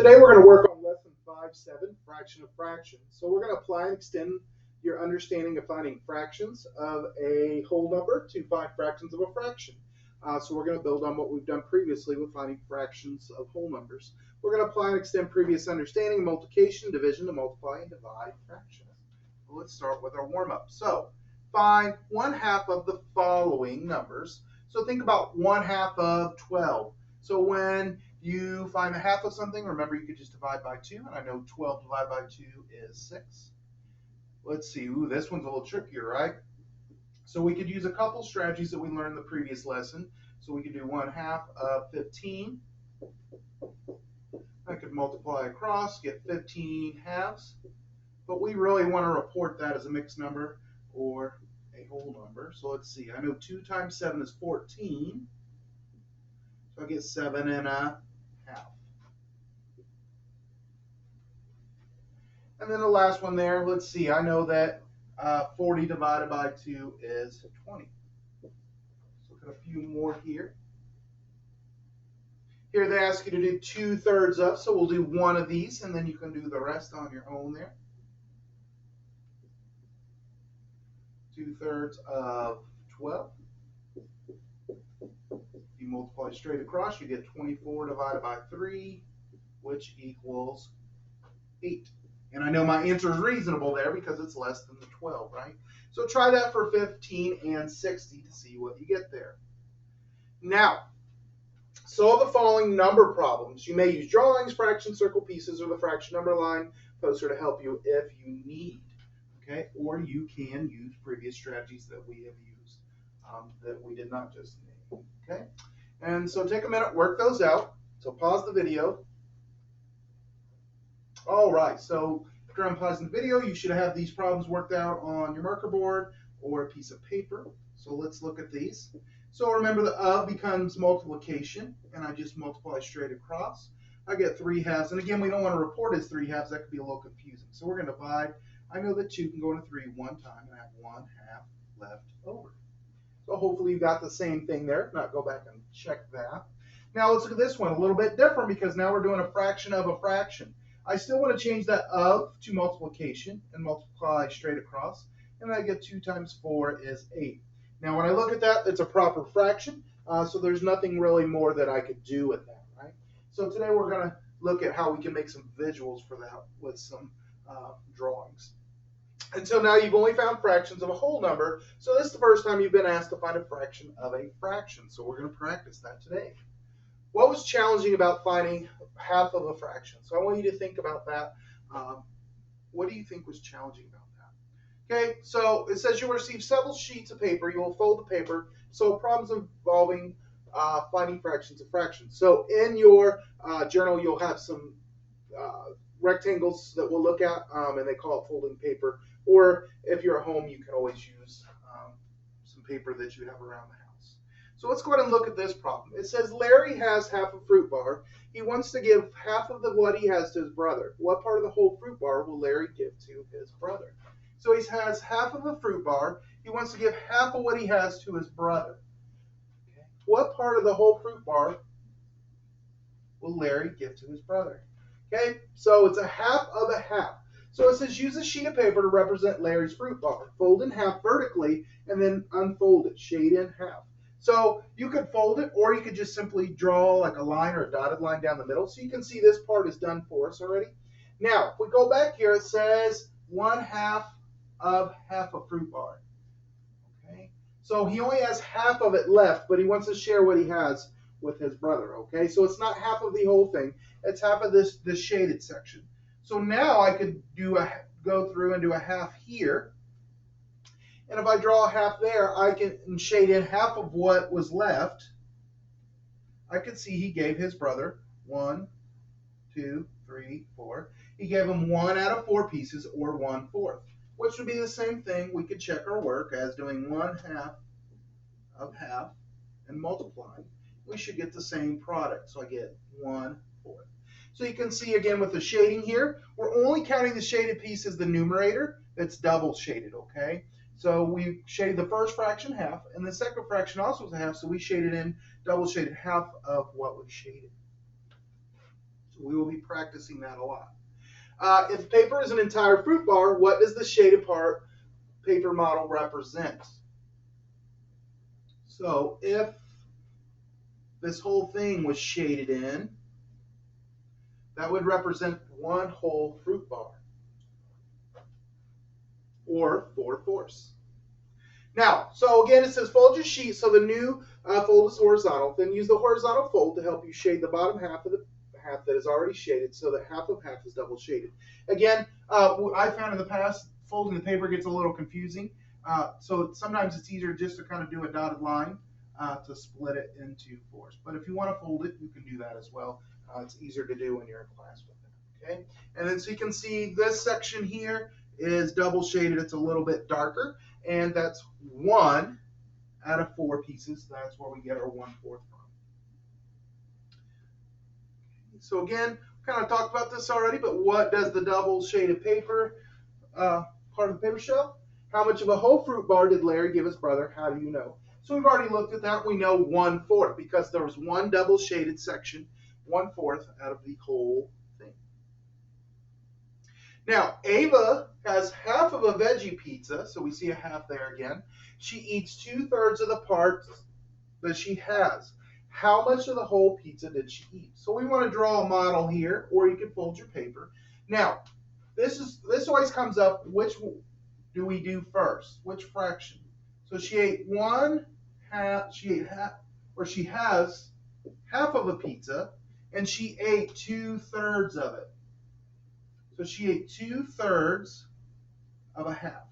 Today we're going to work on lesson 5-7, fraction of fractions. So we're going to apply and extend your understanding of finding fractions of a whole number to find fractions of a fraction. So we're going to build on what we've done previously with finding fractions of whole numbers. We're going to apply and extend previous understanding, multiplication, division to multiply and divide fractions. Well, let's start with our warm-up. So find 1/2 of the following numbers. So think about 1/2 of 12. So when you find a half of something, remember you could just divide by 2, and I know 12 divided by 2 is 6. Let's see, ooh, this one's a little trickier, right? So we could use a couple strategies that we learned in the previous lesson. So we could do 1/2 of 15. I could multiply across, get 15 halves, but we really want to report that as a mixed number or a whole number. So let's see, I know 2 times 7 is 14. So I get 7 1/2. And then the last one there, let's see, I know that 40 divided by 2 is 20. Let's look at a few more here. Here they ask you to do 2/3 of, so we'll do one of these, and then you can do the rest on your own there. 2/3 of 12. You multiply straight across, you get 24 divided by 3, which equals 8. And I know my answer is reasonable there because it's less than the 12, right? So try that for 15 and 60 to see what you get there. Now, solve the following number problems. You may use drawings, fraction circle pieces, or the fraction number line poster to help you if you need. Okay? Or you can use previous strategies that we have used that we did not just name. Okay? And so take a minute, work those out. So pause the video. All right, so after I'm pausing the video, you should have these problems worked out on your marker board or a piece of paper. So let's look at these. So remember the of becomes multiplication, and I just multiply straight across. I get 3 halves, and again, we don't want to report as 3 halves. That could be a little confusing. So we're going to divide. I know that 2 can go into 3 one time, and I have 1/2 left over. So hopefully you got the same thing there. If not, go back and check that. Now let's look at this one, a little bit different because now we're doing a fraction of a fraction. I still want to change that of to multiplication and multiply straight across. And I get 2 times 4 is 8. Now when I look at that, it's a proper fraction. So there's nothing really more that I could do with that, right? So today we're going to look at how we can make some visuals for that with some drawings. Until now, you've only found fractions of a whole number. So this is the first time you've been asked to find a fraction of a fraction. So we're going to practice that today. What was challenging about finding half of a fraction? So I want you to think about that. What do you think was challenging about that? Okay, so it says you'll receive several sheets of paper. You will fold the paper. So problems involving finding fractions of fractions. So in your journal, you'll have some rectangles that we'll look at, and they call it folding paper. Or if you're at home, you can always use some paper that you have around the house. So let's go ahead and look at this problem. It says Larry has half a fruit bar. He wants to give half of what he has to his brother. What part of the whole fruit bar will Larry give to his brother? So he has half of a fruit bar. He wants to give half of what he has to his brother. Okay. What part of the whole fruit bar will Larry give to his brother? Okay, so it's a half of a half. So it says use a sheet of paper to represent Larry's fruit bar. Fold in half vertically and then unfold it, shade in half. So you could fold it, or you could just simply draw like a line or a dotted line down the middle. So you can see this part is done for us already. Now, if we go back here, it says 1/2 of half a fruit bar. Okay, so he only has half of it left, but he wants to share what he has with his brother. Okay, so it's not half of the whole thing. It's half of this shaded section. So now I could go through and do a half here. And if I draw a half there, I can shade in half of what was left. I could see he gave his brother 1, 2, 3, 4. He gave him 1 out of 4 pieces, or 1/4, which would be the same thing. We could check our work as doing 1/2 of half and multiplying. We should get the same product. So I get 1/4. So you can see again with the shading here, we're only counting the shaded piece as the numerator. That's double shaded, okay? So we shaded the first fraction half, and the second fraction also was a half, so we shaded in, double shaded half of what was shaded. So we will be practicing that a lot. If paper is an entire fruit bar, what does the shaded part paper model represent? So if this whole thing was shaded in, that would represent one whole fruit bar, or 4/4. Now, so again, it says fold your sheet so the new fold is horizontal. Then use the horizontal fold to help you shade the bottom half of the half that is already shaded so that half of half is double shaded. Again, I found in the past folding the paper gets a little confusing. So sometimes it's easier just to kind of do a dotted line to split it into fours. But if you want to fold it, you can do that as well. It's easier to do when you're in class with it. Okay, and then so you can see this section here is double shaded. It's a little bit darker, and that's 1 out of 4 pieces. That's where we get our 1/4 from. So again, kind of talked about this already, but what does the double shaded paper part of the paper show? How much of a whole fruit bar did Larry give his brother? How do you know? So we've already looked at that. We know 1/4 because there was one double shaded section, 1/4 out of the whole thing. Now, Ava has half of a veggie pizza, so we see a half there again. She eats 2/3 of the parts that she has. How much of the whole pizza did she eat? So we want to draw a model here, or you can fold your paper. Now, this always comes up. Which do we do first? Which fraction? So she ate she has half of a pizza, and she ate 2/3 of it. So she ate 2/3 of a half.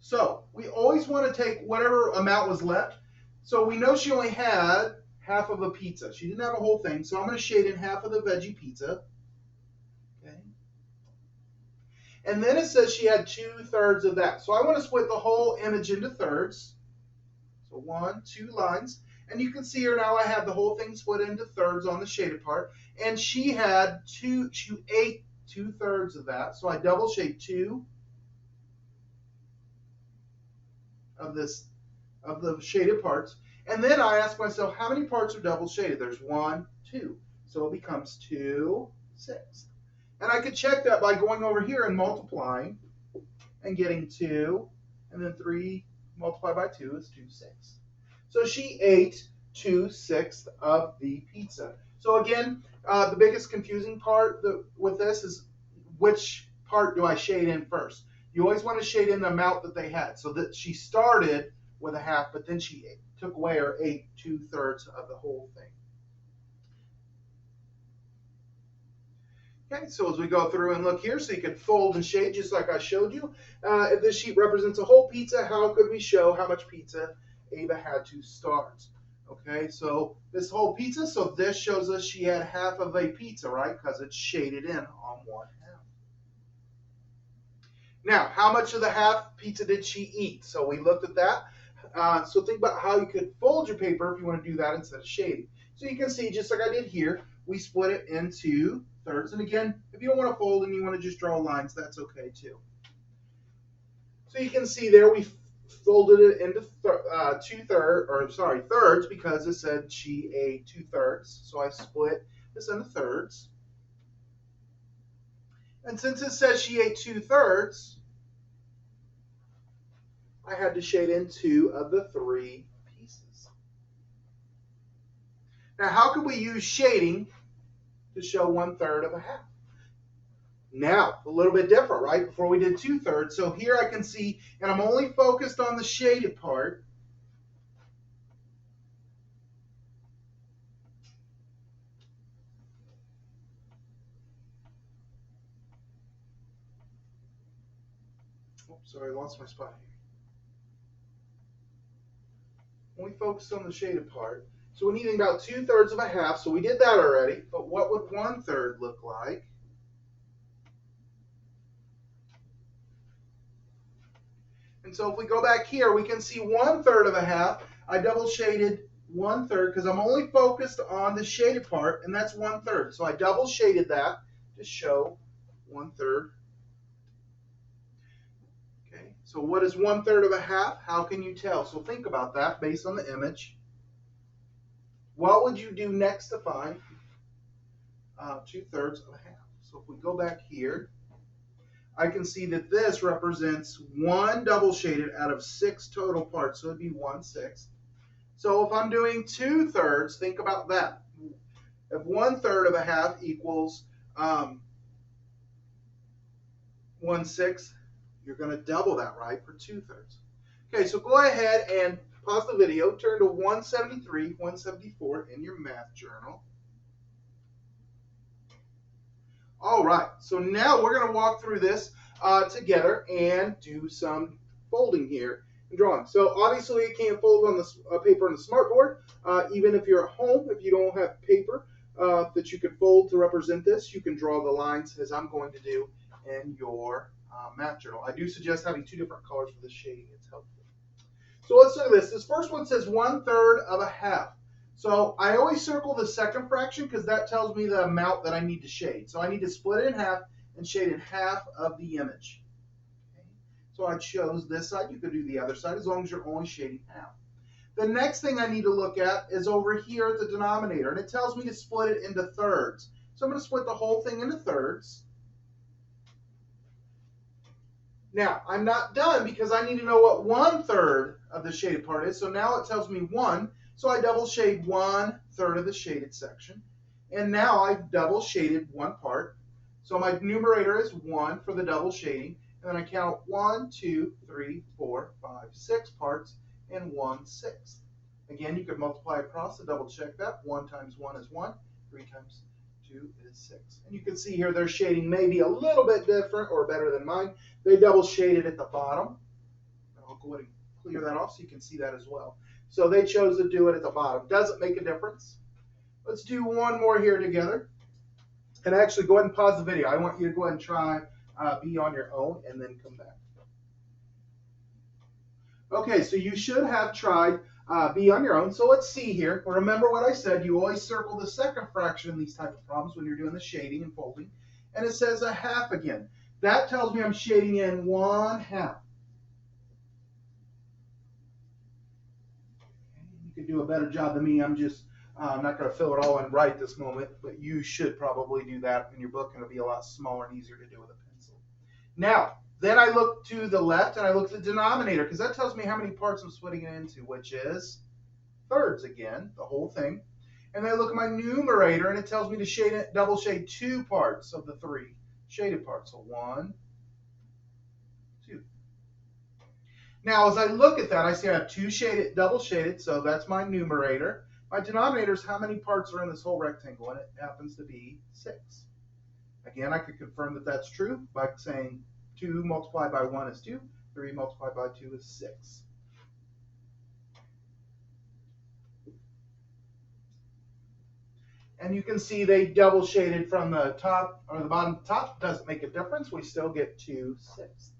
So we always want to take whatever amount was left. So we know she only had half of a pizza. She didn't have a whole thing. So I'm going to shade in half of the veggie pizza. Okay. And then it says she had 2/3 of that. So I want to split the whole image into thirds. So 1, 2 lines. And you can see here now I have the whole thing split into thirds on the shaded part. And she ate 2/3 of that. So I double shade 2 of the shaded parts. And then I ask myself, how many parts are double shaded? There's 1, 2. So it becomes 2/6. And I could check that by going over here and multiplying and getting 2. And then 3 multiplied by 2 is 2/6. So she ate 2/6 of the pizza. So again, the biggest confusing part with this is which part do I shade in first? You always want to shade in the amount that they had. So that she started with a half, but then she took away or ate 2/3 of the whole thing. Okay, so as we go through and look here, so you can fold and shade just like I showed you. If this sheet represents a whole pizza, how could we show how much pizza Ava had to start? Okay, so this whole pizza, so this shows us she had half of a pizza, right? Because it's shaded in on 1/2. Now, how much of the half pizza did she eat? So we looked at that. So think about how you could fold your paper if you want to do that instead of shading. So you can see, just like I did here, we split it into thirds. And again, if you don't want to fold and you want to just draw lines, that's okay too. So you can see there we folded it into thirds because it said she ate 2/3. So I split this into thirds. And since it says she ate 2/3, I had to shade in 2 of the 3 pieces. Now, how can we use shading to show 1/3 of a half? Now, a little bit different, right? Before we did 2/3. So here I can see, and I'm only focused on the shaded part. Oops, sorry, I lost my spot here. Only focused on the shaded part. So we need about 2/3 of a half. So we did that already. But what would 1/3 look like? And so if we go back here, we can see 1/3 of a half. I double shaded 1/3 because I'm only focused on the shaded part, and that's 1/3. So I double shaded that to show 1/3. Okay, so what is 1/3 of a half? How can you tell? So think about that based on the image. What would you do next to find about 2/3 of a half. So if we go back here, I can see that this represents one double shaded out of 6 total parts, so it'd be 1/6. So if I'm doing 2/3, think about that. If 1/3 of a half equals 1/6, you're going to double that, right, for 2/3. Okay, so go ahead and pause the video, turn to 173, 174 in your math journal. All right, so now we're going to walk through this together and do some folding here and drawing. So obviously you can't fold on the paper on the smartboard. Even if you're at home, if you don't have paper that you could fold to represent this, you can draw the lines as I'm going to do in your math journal. I do suggest having 2 different colors for the shading. It's helpful. So let's look at this. This first one says 1/3 of a half. So I always circle the second fraction because that tells me the amount that I need to shade. So I need to split it in half and shade in half of the image. Okay. So I chose this side. You could do the other side as long as you're only shading half. The next thing I need to look at is over here at the denominator, and it tells me to split it into thirds. So I'm going to split the whole thing into thirds. Now, I'm not done because I need to know what 1/3 of the shaded part is. So now it tells me 1. So I double shade 1/3 of the shaded section. And now I've double shaded one part. So my numerator is 1 for the double shading. And then I count 1, 2, 3, 4, 5, 6 parts and 1/6. Again, you could multiply across to double check that. 1 times 1 is 1. 3 times 2 is 6. And you can see here their shading may be a little bit different or better than mine. They double shaded at the bottom. I'll go ahead and clear that off so you can see that as well. So they chose to do it at the bottom. Doesn't make a difference. Let's do one more here together. And actually go ahead and pause the video. I want you to go ahead and try B on your own and then come back. Okay, so you should have tried B on your own. So let's see here. Remember what I said. You always circle the second fraction in these type of problems when you're doing the shading and folding. And it says a half again. That tells me I'm shading in 1/2. You could do a better job than me. I'm not going to fill it all in right this moment, but you should probably do that in your book, and it'll be a lot smaller and easier to do with a pencil. Now, then I look to the left and I look at the denominator because that tells me how many parts I'm splitting it into, which is thirds again, the whole thing. And then I look at my numerator and it tells me to shade it, double shade 2 parts of the 3 shaded parts. So 1, 2. Now, as I look at that, I see I have 2 shaded, double shaded, so that's my numerator. My denominator is how many parts are in this whole rectangle, and it happens to be 6. Again, I could confirm that that's true by saying 2 multiplied by 1 is 2, 3 multiplied by 2 is 6. And you can see they double shaded from the top or the bottom to top. Doesn't make a difference. We still get 2/6.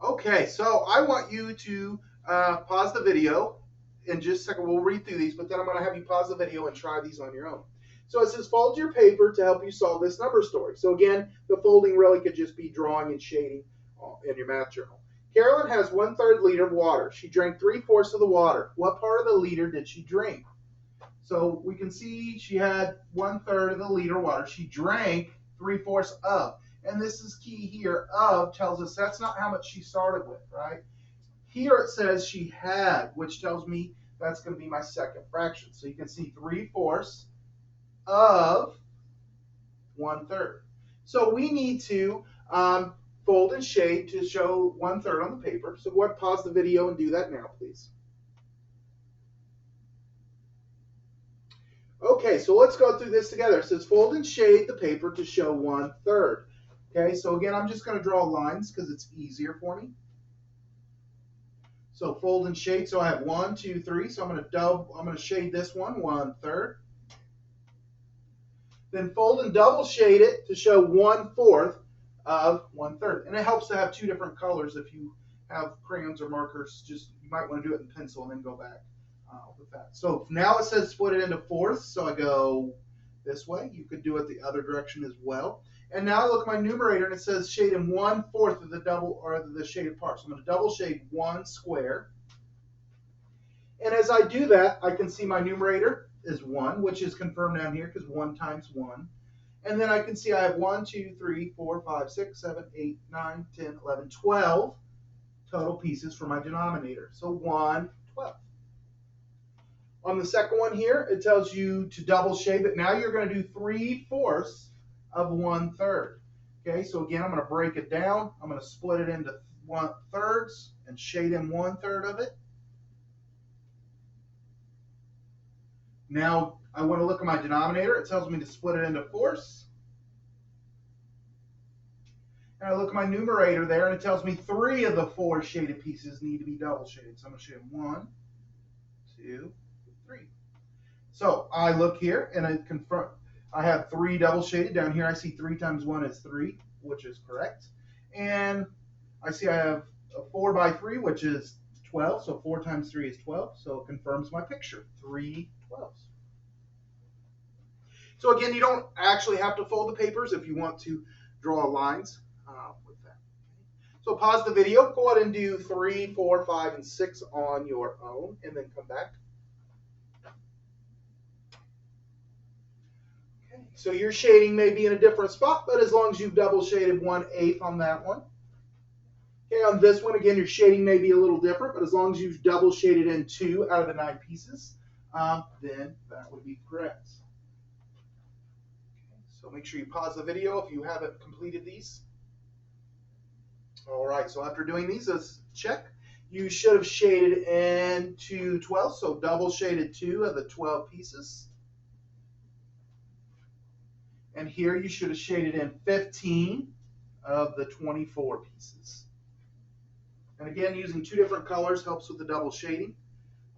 Okay, so I want you to pause the video in just a second. We'll read through these, but then I'm going to have you pause the video and try these on your own. So it says fold your paper to help you solve this number story. So again, the folding really could just be drawing and shading in your math journal. Carolyn has 1/3 liter of water. She drank 3/4 of the water. What part of the liter did she drink? So we can see she had 1/3 of the liter of water. She drank 3/4 of. And this is key here. Of tells us that's not how much she started with, right? Here it says she had, which tells me that's going to be my second fraction. So you can see 3/4 of 1/3. So we need to fold and shade to show 1/3 on the paper. So go ahead and pause the video and do that now, please. Okay, so let's go through this together. It says fold and shade the paper to show 1/3. Okay, so again, I'm just going to draw lines because it's easier for me. So fold and shade. So I have 1, 2, 3. So I'm going to shade this one 1/3. Then fold and double shade it to show 1/4 of 1/3. And it helps to have 2 different colors. If you have crayons or markers, you might want to do it in pencil and then go back with that. So now it says split it into fourths. So I go this way. You could do it the other direction as well. And now I look at my numerator and it says shade in 1/4 of the double or the shaded part. So I'm going to double shade 1 square. And as I do that, I can see my numerator is 1, which is confirmed down here because 1 times 1. And then I can see I have 1, 2, 3, 4, 5, 6, 7, 8, 9, 10, 11, 12 total pieces for my denominator. So 1 12. On the second one here, it tells you to double shade it. Now you're going to do 3/4 of 1/3. Okay, so again, I'm going to break it down. I'm going to split it into 1/3 and shade in 1/3 of it. Now I want to look at my denominator. It tells me to split it into 4ths. And I look at my numerator there, and it tells me 3 of the 4 shaded pieces need to be double shaded. So I'm going to shade 1, 2, 3. So I look here, and I have 3 double shaded. Down here I see 3 times 1 is 3, which is correct. And I see I have a 4 by 3, which is 12. So 4 times 3 is 12. So it confirms my picture, 3 12s. So again, you don't actually have to fold the papers if you want to draw lines with that. So pause the video, go ahead and do 3, 4, 5, and 6 on your own, and then come back. Okay, so your shading may be in a different spot, but as long as you've double shaded 1/8 on that one. Okay, on this one, again, your shading may be a little different, but as long as you've double shaded in 2 out of the 9 pieces, then that would be correct. So make sure you pause the video if you haven't completed these. All right, so after doing these, let's check. You should have shaded into 12, so double shaded 2 of the 12 pieces. And here you should have shaded in 15 of the 24 pieces. And again, using 2 different colors helps with the double shading.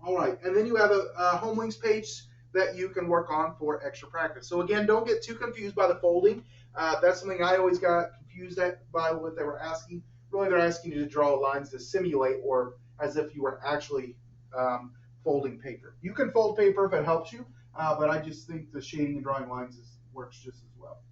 All right, and then you have a home links page that you can work on for extra practice. So again, don't get too confused by the folding. That's something I always got confused by what they were asking. Really, they're asking you to draw lines to simulate or as if you were actually folding paper. You can fold paper if it helps you, but I just think the shading and drawing lines works just as well.